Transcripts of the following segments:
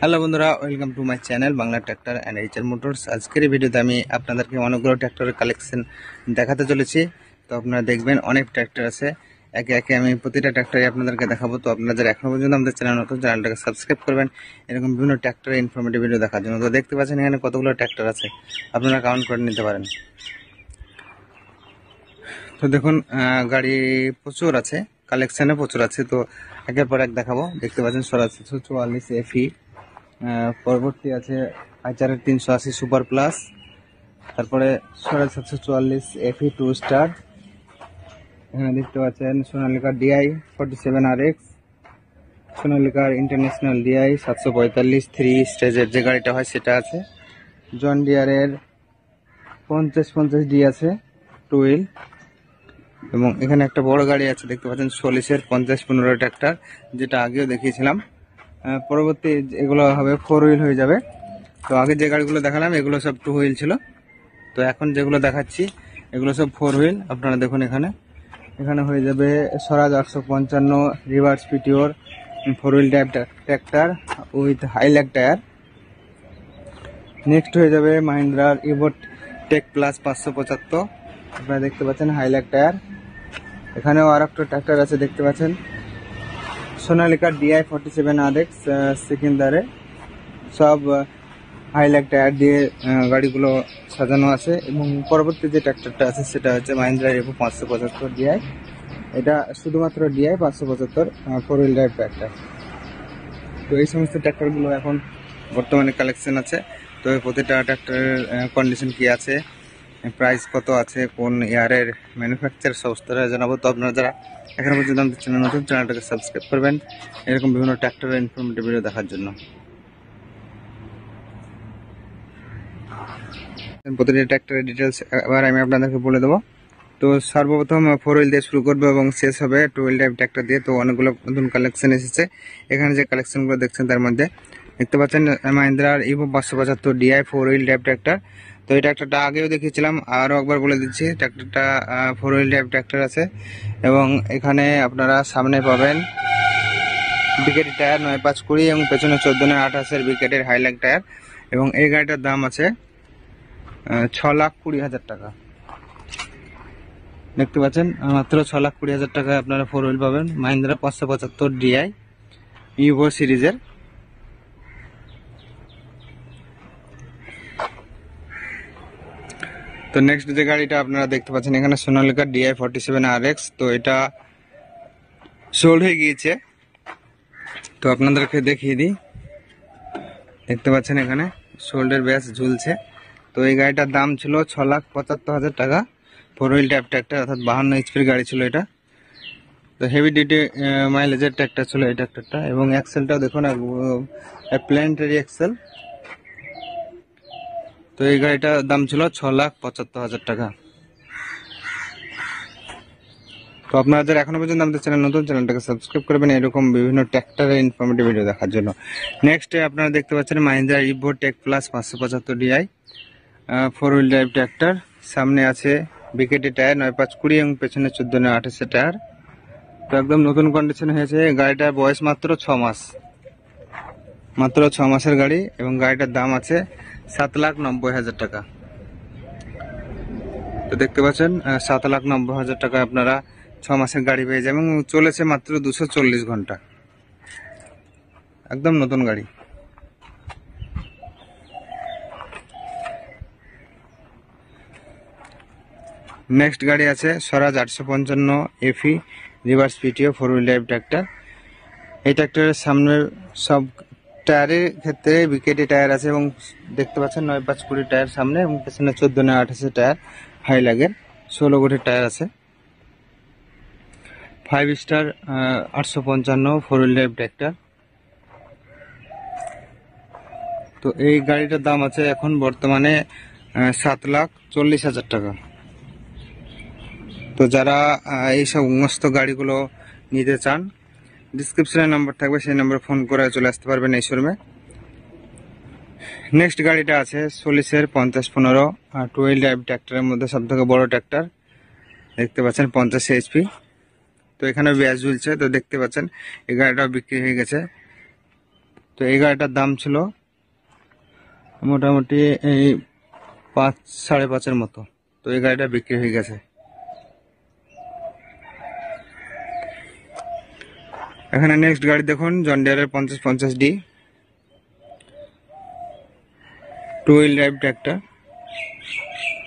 Hello বন্ধুরা, welcome to my channel Bangla tractor and HR motors. আজকের এই ভিডিওতে আমি আপনাদেরকে অনেকগুলো ট্র্যাক্টরের কালেকশন দেখাতে চলেছি। তো আপনারা দেখবেন অনেক ট্র্যাক্টর আছে, একে একে আমি প্রতিটা ট্র্যাক্টরে আপনাদেরকে দেখাবো। তো আপনারা যারা এখনো পর্যন্ত আমাদের চ্যানেল নতুন, চ্যানেলটাকে সাবস্ক্রাইব করবেন এরকম বিভিন্ন ট্র্যাক্টরের ইনফরমেটিভ ভিডিও দেখার জন্য। তো দেখতে পাচ্ছেন এখানে কতগুলো ট্র্যাক্টর আছে, আপনারা কাউন্ট করে নিতে পারেন। তো দেখুন গাড়ি প্রচুর আছে, কালেকশানে প্রচুর আছে। তো একের পর এক দেখাবো। দেখতে পাচ্ছেন স্বরাজ 744 এফি, পরবর্তী আছে আইচারের 380 সুপার প্লাস, তারপরে স্বরাজ 744 এফি 2 স্টার। এখানে দেখতে পাচ্ছেন সোনালিকার ডিআই 47 RX, সোনালিকার ইন্টারন্যাশনাল ডিআই 745 3 স্টেজের যে গাড়িটা হয় সেটা আছে। জন ডিয়ারের 50 ডি আছে 2 হুইল। এবং এখানে একটা বড় গাড়ি আছে, দেখতে পাচ্ছেন সোলিসের 50-15 ট্র্যাক্টর, যেটা আগেও দেখিয়েছিলাম। পরবর্তী এগুলো হবে 4 হুইল হয়ে যাবে। তো আগে যে গাড়িগুলো দেখালাম এগুলো সব 2 হুইল ছিল। তো এখন যেগুলো দেখাচ্ছি এগুলো সব 4 হুইল। আপনারা দেখুন এখানে হয়ে যাবে স্বরাজ 855 রিভার্স পিটিওর 4 হুইল ড্রাইভ ট্র্যাক্টর উইথ হাইল্যাক টায়ার। নেক্সট হয়ে যাবে মাহিন্দ্রার ইভো টেক প্লাস 575। আপনারা দেখতে পাচ্ছেন হাইল্যাক টায়ার। এখানেও আর একটা ট্র্যাক্টর আছে, দেখতে পাচ্ছেন সোনালিকার ডিআই 47 RX সেকেন্ডারে। সব হাইল্যাক টায়ার দিয়ে গাড়িগুলো সাজানো আছে। এবং পরবর্তী যে ট্র্যাক্টরটা আছে সেটা হচ্ছে মাহিন্দ্রা ইভো 575 ডিআই। এটা শুধুমাত্র ডিআই 575 4 হুইল ড্রাইভ ট্র্যাক্টর। তো এই সমস্ত ট্র্যাক্টরগুলো এখন বর্তমানে কালেকশন আছে। তো প্রতিটা ট্র্যাক্টরের কন্ডিশন কি আছে, প্রাইস কত আছে, কোন ইয়ারের ম্যানুফ্যাকচার সংস্থারা জানাবো। তো আপনারা যারা এখনো পর্যন্ত আমাদের চ্যানেল নতুন, চ্যানেলটাকে সাবস্ক্রাইব করবেন এরকম বিভিন্ন ট্র্যাক্টরের ইনফরমেটিভ ভিডিও দেখার জন্য। প্রতিটি ট্র্যাক্টরের ডিটেলস এবার আমি আপনাদেরকে বলে দেবো। তো সর্বপ্রথম 4 হুইল দিয়ে শুরু করবো এবং শেষ হবে 2 হুইল ড্রাইভ ট্র্যাক্টর দিয়ে। তো অনেকগুলো নতুন কালেকশন এসেছে। এখানে যে কালেকশনগুলো দেখছেন তার মধ্যে দেখতে পাচ্ছেন মাহিন্দ্রার Evo 575 DI 4 wheel drive tractor. তো এই ট্র্যাক্টরটা আগেও দেখিয়েছিলাম, আরও একবার বলে দিচ্ছি। ট্র্যাক্টরটা 4 হুইল ড্রাইভ ট্র্যাক্টর আছে এবং এখানে আপনারা সামনে পাবেন বিকেটের টায়ার 9/5-20 এবং পেছনে 14/28 বিকেটের হাইল্যাক টায়ার। এবং এই গাড়িটার দাম আছে 6,20,000 টাকা। দেখতে পাচ্ছেন মাত্র 6,20,000 টাকায় আপনারা 4 হুইল পাবেন মাহিন্দ্রা 575 ডিআই ইভো সিরিজের। তো নেক্সট যে গাড়িটা আপনারা দেখতে পাচ্ছেন এখানে সোনালিকা ডিআই 47 RX। তো এটা সোল্ড হয়ে গিয়েছে, তো আপনাদেরকে দেখিয়ে দিই। দেখতে পাচ্ছেন এখানে সোল্ডের ব্যাস ঝুলছে। তো এই গাড়িটার দাম ছিল 6,75,000 টাকা। 4 হুইল ড্রাইভ ট্র্যাক্টর, অর্থাৎ 52 HP গাড়ি ছিল এটা। তো হেভি ডিউটি মাইলেজের ট্র্যাক্টর ছিল এই ট্র্যাক্টরটা। এবং এক্সেলটাও দেখুন, প্ল্যানেটারি এক্সেল। তো এই গাড়িটার দাম ছিল 6,75,000 টাকা। তো আপনারা যারা এখনো পর্যন্ত আমাদের চ্যানেল নতুন, চ্যানেলটাকে সাবস্ক্রাইব করবেন এরকম বিভিন্ন ট্র্যাক্টরের ইনফরমেটিভ ভিডিও দেখার জন্য। নেক্সট আপনারা দেখতে পাচ্ছেন Mahindra Yuvo tech plus 575 DI 4 wheel drive tractor. সামনে আছে বিকেটি টায়ার 9/5-20 এবং পেছনে 14/28 টায়ার। তো একদম নতুন কন্ডিশন হয়েছে। গাড়িটার বয়স মাত্র 6 মাস, মাত্র 6 মাসের গাড়ি। এবং গাড়িটার দাম আছে 7,90,000 টাকা। তো দেখতে পাচ্ছেন 7,90,000 টাকা আপনারা 6 মাসের গাড়ি পেয়ে যাবেন এবং চলেছে মাত্র 240 ঘন্টা। একদম নতুন গাড়ি। নেক্সট গাড়ি আছে স্বরাজ 855 এফি রিভার্স পিটিও 4 হুইল ড্রাইভ ট্র্যাক্টর। এই ট্র্যাক্টরের সামনের সব টায়ারের ক্ষেত্রে বিকেটি টায়ার আছে এবং দেখতে পাচ্ছেন 9/5-20 টায়ার সামনে এবং পেছনে 14/28 টায়ার হাইল্যাগের 16 গোটের টায়ার আছে। 5 স্টার 855 4 হুইল ড্রাইভ ট্র্যাক্টর। তো এই গাড়িটার দাম আছে এখন বর্তমানে 7,40,000 টাকা। তো যারা এই সমস্ত গাড়িগুলো নিতে চান, ডিসক্রিপশনে নাম্বার থাকবে, সেই নাম্বারে ফোন করে চলে আসতে পারবেন এই শোরুমে। নেক্সট গাড়িটা আছে সোলিসের 50-15 2 হুইল ড্রাইভ ট্র্যাক্টরের মধ্যে সবথেকে বড় ট্র্যাক্টর। দেখতে পাচ্ছেন 50 HP। তো এখানে ব্যাস ঝুলছে। তো দেখতে পাচ্ছেন এই গাড়িটাও বিক্রি হয়ে গেছে। তো এই গাড়িটার দাম ছিল মোটামুটি এই 5 5.5 মতো। তো এই গাড়িটা বিক্রি হয়ে গেছে। এখানে নেক্সট গাড়ি দেখুন, জন ডিয়ারের 5050D 2 হুইল ড্রাইভ ট্র্যাক্টর।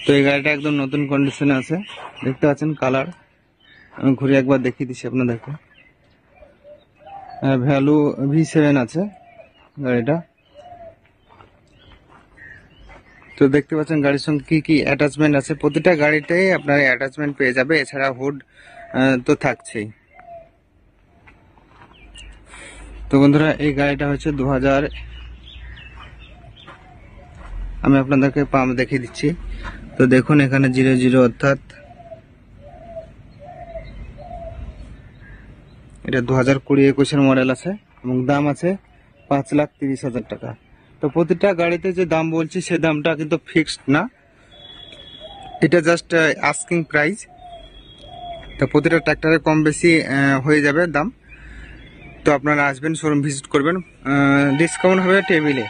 তো এই গাড়িটা একদম নতুন কন্ডিশনে আছে, দেখতে পাচ্ছেন কালার। আমি ঘুরে একবার দেখিয়ে দিচ্ছি আপনাদেরকে। ভ্যালু V7 আছে গাড়িটা। তো দেখতে পাচ্ছেন গাড়ির সঙ্গে কি কি অ্যাটাচমেন্ট আছে। প্রতিটা গাড়িতেই আপনার অ্যাটাচমেন্ট পেয়ে যাবে, এছাড়া হুড তো থাকছেই। তো বন্ধুরা, এই গাড়িটা হচ্ছে 2000, আমি আপনাদেরকে পাম্প দেখিয়ে দিচ্ছি। তো দেখুন এখানে 00, অর্থাৎ এটা 2020-21 মডেল আছে এবং দাম আছে 5,30,000 টাকা। তো প্রতিটা গাড়িতে যে দাম বলছি সে দামটা কিন্তু ফিক্সড না, এটা জাস্ট আস্কিং প্রাইস। তো প্রতিটা ট্র্যাক্টরে কম বেশি হয়ে যাবে দাম। তো আপনারা আসবেন, শোরুম ভিজিট করবেন, ডিসকাউন্ট হবে টেবিলে।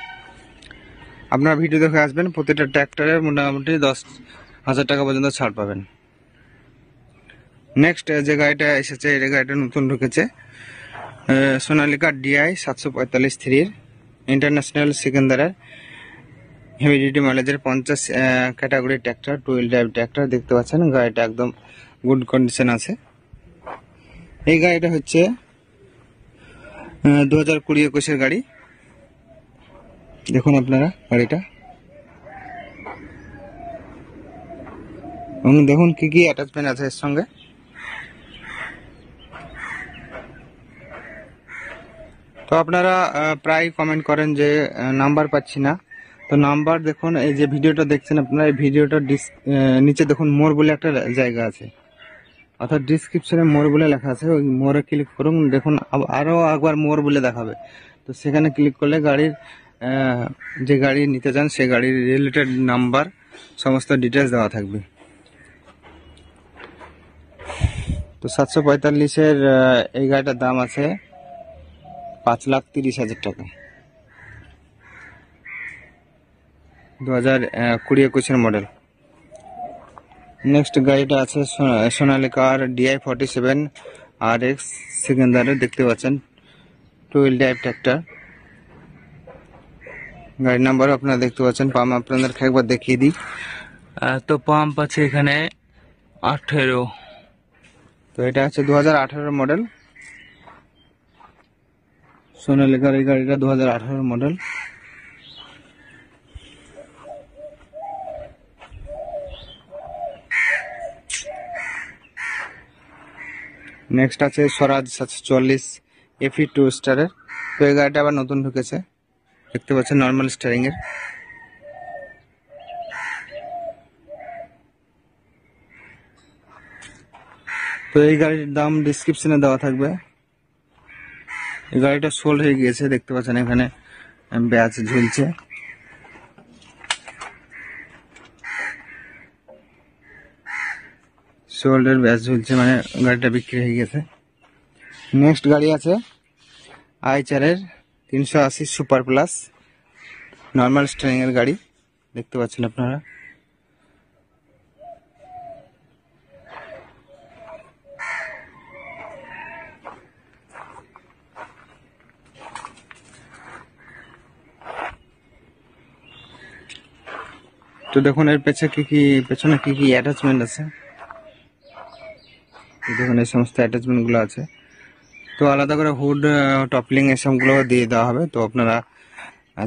আপনারা ভিডিও দেখে আসবেন, প্রতিটা ট্র্যাক্টরে মোটামুটি 10,000 টাকা পর্যন্ত ছাড় পাবেন। নেক্সট যে গাড়িটা এসেছে, এই গাড়িটা নতুন ঢুকেছে, সোনালিকা DI 745-3 ইন্টারন্যাশনাল সিকান্দারের হেভি ডিউটি মাইলেজের 50 category tractor, 2 wheel drive tractor. দেখতে পাচ্ছেন গাড়িটা একদম গুড কন্ডিশন আছে। এই গাড়িটা হচ্ছে 2020-21 গাড়ি। দেখুন আপনারা গাড়িটা, এবং দেখুন কি কি অ্যাটাচমেন্ট আছে এর সঙ্গে। তো আপনারা প্রায় কমেন্ট করেন যে নাম্বার পাচ্ছি না। তো নাম্বার দেখুন, এই যে ভিডিওটা দেখছেন আপনারা, এই ভিডিওটা নিচে দেখুন মোর বলে একটা জায়গা আছে, অর্থাৎ ডিসক্রিপশনে মোর বলে লেখা আছে। ওই মোরে ক্লিক করুন, দেখুন আরও একবার মোর বলে দেখাবে। তো সেখানে ক্লিক করলে গাড়ির যে গাড়ি নিতে চান সে গাড়ির রিলেটেড নাম্বার সমস্ত ডিটেলস দেওয়া থাকবে। তো 745-এর এই গাড়িটার দাম আছে 5,30,000 টাকা, 2020-21 মডেল। নেক্সট গাড়িটা আছে সোনালিকার DI 47 RX সিকান্দারের। দেখতে পাচ্ছেন 2 হুইল ড্রাইভ ট্র্যাক্টর। গাড়ির নাম্বার আপনারা দেখতে পাচ্ছেন। পাম্প আপনাদেরকে একবার দেখিয়ে দিই। তো পাম্প আছে এখানে 18। তো এটা হচ্ছে 2018 মডেল, সোনালিকার এই গাড়িটা 2018 মডেল। নেক্সট আছে স্বরাজ 744 FE 2 স্টারের। তো এই গাড়িটা আবার নতুন ঢুকেছে, দেখতে পাচ্ছেন নর্মাল স্টারিং এর। তো এই গাড়ির দাম ডিসক্রিপশনে দেওয়া থাকবে। এই গাড়িটা সোল্ড হয়ে গিয়েছে, দেখতে পাচ্ছেন এখানে ব্যাচ ঝুলছে। সোল্ডের ব্যাচ ঝুলছে, মানে গাড়িটা বিক্রি হয়ে গেছে। নেক্সট গাড়ি আছে আইচারের 380 সুপার প্লাস, নর্মাল স্টারিং এর গাড়ি, দেখতে পাচ্ছেন আপনারা। তো দেখুন এর পেছনে কি কি অ্যাটাচমেন্ট আছে, দেখুন এই সমস্ত অ্যাটাচমেন্ট গুলো আছে। তো আলাদা করে হুড, টপলিং এসবগুলো দিয়ে দেওয়া হবে। তো আপনারা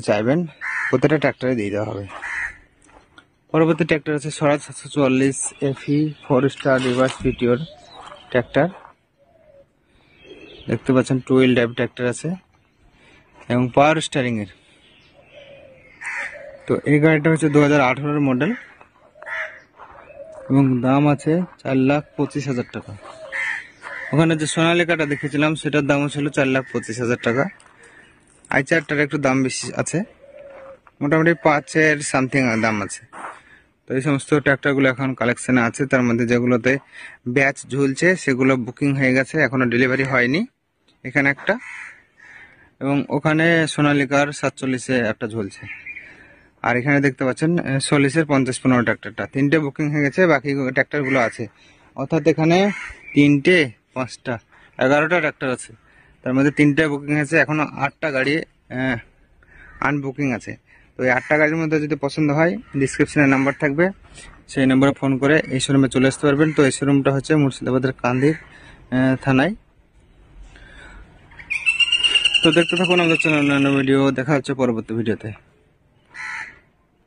চাইবেন প্রত্যেকটা ট্র্যাক্টরে দিয়ে দেওয়া হবে। পরবর্তী ট্র্যাক্টর আছে স্বরাজ 744 FE 4 স্টার রিভার্স পিটিওর ট্র্যাক্টর। দেখতে পাচ্ছেন 2 হুইল ড্রাইভ ট্র্যাক্টর আছে এবং পাওয়ার স্টারিং এর। তো এই গাড়িটা হচ্ছে 2018 মডেল এবং দাম আছে 4,25,000 টাকা। ওখানে যে সোনালিকাটা দেখেছিলাম সেটার দামও ছিল 4,25,000 টাকা। আইচারটার একটু দাম বেশি আছে, মোটামুটি 5-এর সামথিং দাম আছে। তো এই সমস্ত ট্র্যাক্টরগুলো এখন কালেকশনে আছে, তার মধ্যে যেগুলোতে ব্যাচ ঝুলছে সেগুলো বুকিং হয়ে গেছে, এখনো ডেলিভারি হয়নি। এখানে একটা এবং ওখানে সোনালিকার 47-এ একটা ঝুলছে। আর এখানে দেখতে পাচ্ছেন সলিসের 50-15 ট্রাক্টরটা, 3টে বুকিং হয়ে গেছে, বাকি ট্রাক্টরগুলো আছে। অর্থাৎ এখানে 3টে 5টা 11টা ট্রাক্টর আছে, তার মধ্যে 3টে বুকিং হয়েছে, এখনো 8টা গাড়ি আনবুকিং আছে। তো এই 8টা গাড়ির মধ্যে যদি পছন্দ হয়, ডিসক্রিপশনে নাম্বার থাকবে, সেই নম্বরে ফোন করে এই শোরুমে চলে আসতে পারবেন। তো এই শোরুমটা হচ্ছে মুর্শিদাবাদের কান্দির থানায়। তো দেখতে থাকুন আমাদের চ্যানেল, অন্যান্য ভিডিও দেখা হচ্ছে পরবর্তী ভিডিওতে।